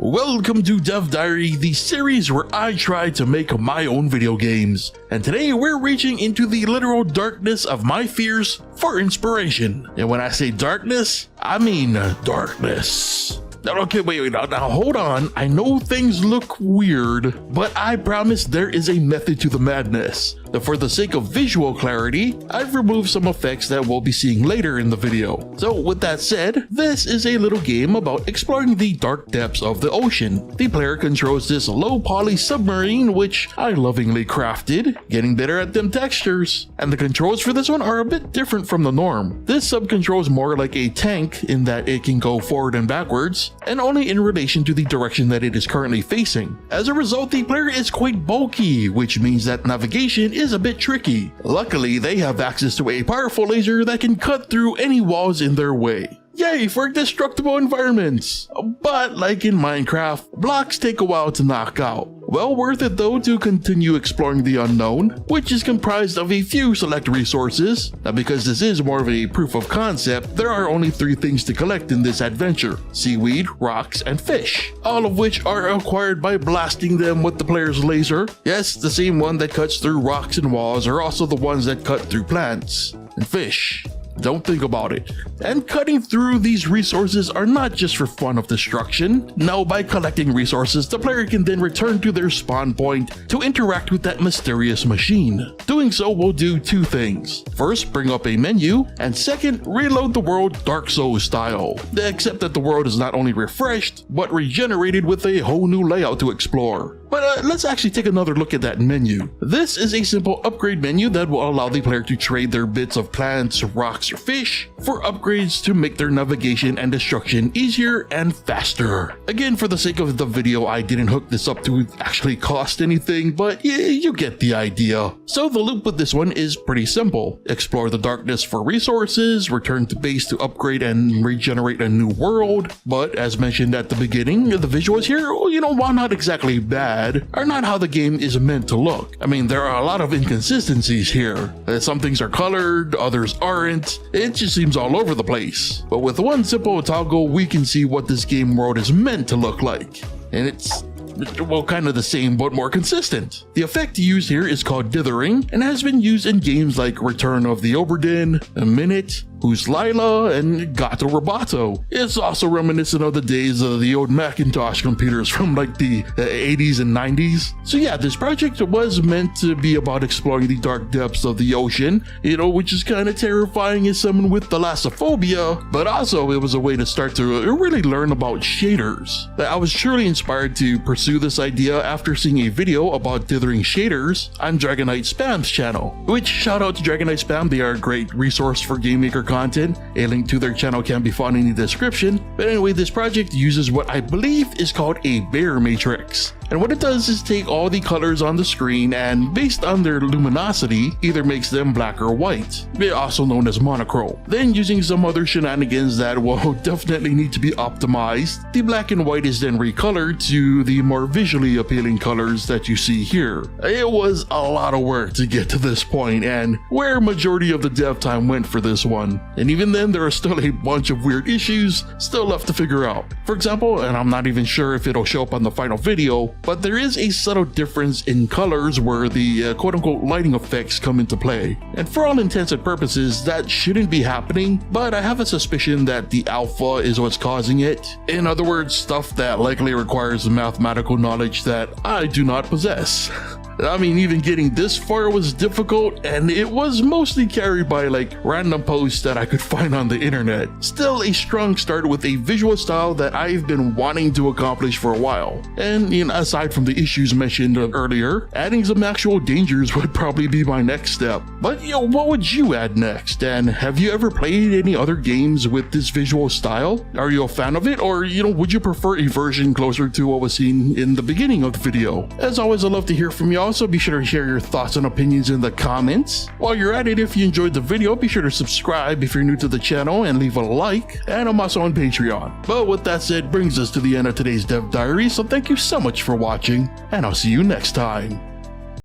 Welcome to Dev Diary, the series where I try to make my own video games. And today we're reaching into the literal darkness of my fears for inspiration. And when I say darkness, I mean darkness. Okay, wait, now hold on. I know things look weird, but I promise there is a method to the madness. For the sake of visual clarity, I've removed some effects that we'll be seeing later in the video. So with that said, this is a little game about exploring the dark depths of the ocean. The player controls this low poly submarine, which I lovingly crafted, getting better at them textures. And the controls for this one are a bit different from the norm. This sub controls more like a tank in that it can go forward and backwards, and only in relation to the direction that it is currently facing. As a result, the player is quite bulky, which means that navigation is a bit tricky. Luckily, they have access to a powerful laser that can cut through any walls in their way. Yay for destructible environments! But like in Minecraft, blocks take a while to knock out. Well worth it though to continue exploring the unknown, which is comprised of a few select resources. Now because this is more of a proof of concept, there are only 3 things to collect in this adventure: seaweed, rocks, and fish, all of which are acquired by blasting them with the player's laser. Yes, the same one that cuts through rocks and walls are also the ones that cut through plants and fish. Don't think about it. And cutting through these resources are not just for fun of destruction. No, by collecting resources, the player can then return to their spawn point to interact with that mysterious machine. Doing so will do 2 things. First, bring up a menu, and second, reload the world Dark Souls style. Except that the world is not only refreshed, but regenerated with a whole new layout to explore. But let's actually take another look at that menu. This is a simple upgrade menu that will allow the player to trade their bits of plants, rocks, or fish for upgrades to make their navigation and destruction easier and faster. Again, for the sake of the video, I didn't hook this up to actually cost anything, but yeah, you get the idea. So the loop with this one is pretty simple. Explore the darkness for resources, return to base to upgrade and regenerate a new world. But as mentioned at the beginning, the visuals here, while not exactly bad, are not how the game is meant to look. I mean, there are a lot of inconsistencies here. Some things are colored, others aren't. It just seems all over the place. But with one simple toggle, we can see what this game world is meant to look like. And it's, well, kind of the same but more consistent. The effect used here is called dithering and has been used in games like Return of the Obra Dinn, A Minute, Who's Lila, and Gato Roboto. It's also reminiscent of the days of the old Macintosh computers from like the 80s and 90s. So yeah, this project was meant to be about exploring the dark depths of the ocean, which is kind of terrifying as someone with thalassophobia, but also it was a way to start to really learn about shaders. I was truly inspired to pursue this idea after seeing a video about dithering shaders on Dragonite Spam's channel, which shout out to Dragonite Spam, they are a great resource for gamemaker content. A link to their channel can be found in the description. But anyway, this project uses what I believe is called a Bayer matrix. And what it does is take all the colors on the screen and based on their luminosity, either makes them black or white, also known as monochrome. Then using some other shenanigans that will definitely need to be optimized, the black and white is then recolored to the more visually appealing colors that you see here. It was a lot of work to get to this point, and where majority of the dev time went for this one. And even then, there are still a bunch of weird issues still left to figure out. For example, and I'm not even sure if it'll show up on the final video, but there is a subtle difference in colors where the quote-unquote lighting effects come into play. And for all intents and purposes, that shouldn't be happening, but I have a suspicion that the alpha is what's causing it. In other words, stuff that likely requires mathematical knowledge that I do not possess. I mean, even getting this far was difficult, and it was mostly carried by like random posts that I could find on the internet. Still a strong start with a visual style that I've been wanting to accomplish for a while. And aside from the issues mentioned earlier, adding some actual dangers would probably be my next step. But what would you add next? And have you ever played any other games with this visual style? Are you a fan of it, or would you prefer a version closer to what was seen in the beginning of the video? As always, I'd love to hear from y'all. Also, be sure to share your thoughts and opinions in the comments. While you're at it, if you enjoyed the video, be sure to subscribe if you're new to the channel and leave a like. And I'm also on Patreon. But with that said, brings us to the end of today's Dev Diary, so thank you so much for watching, and I'll see you next time.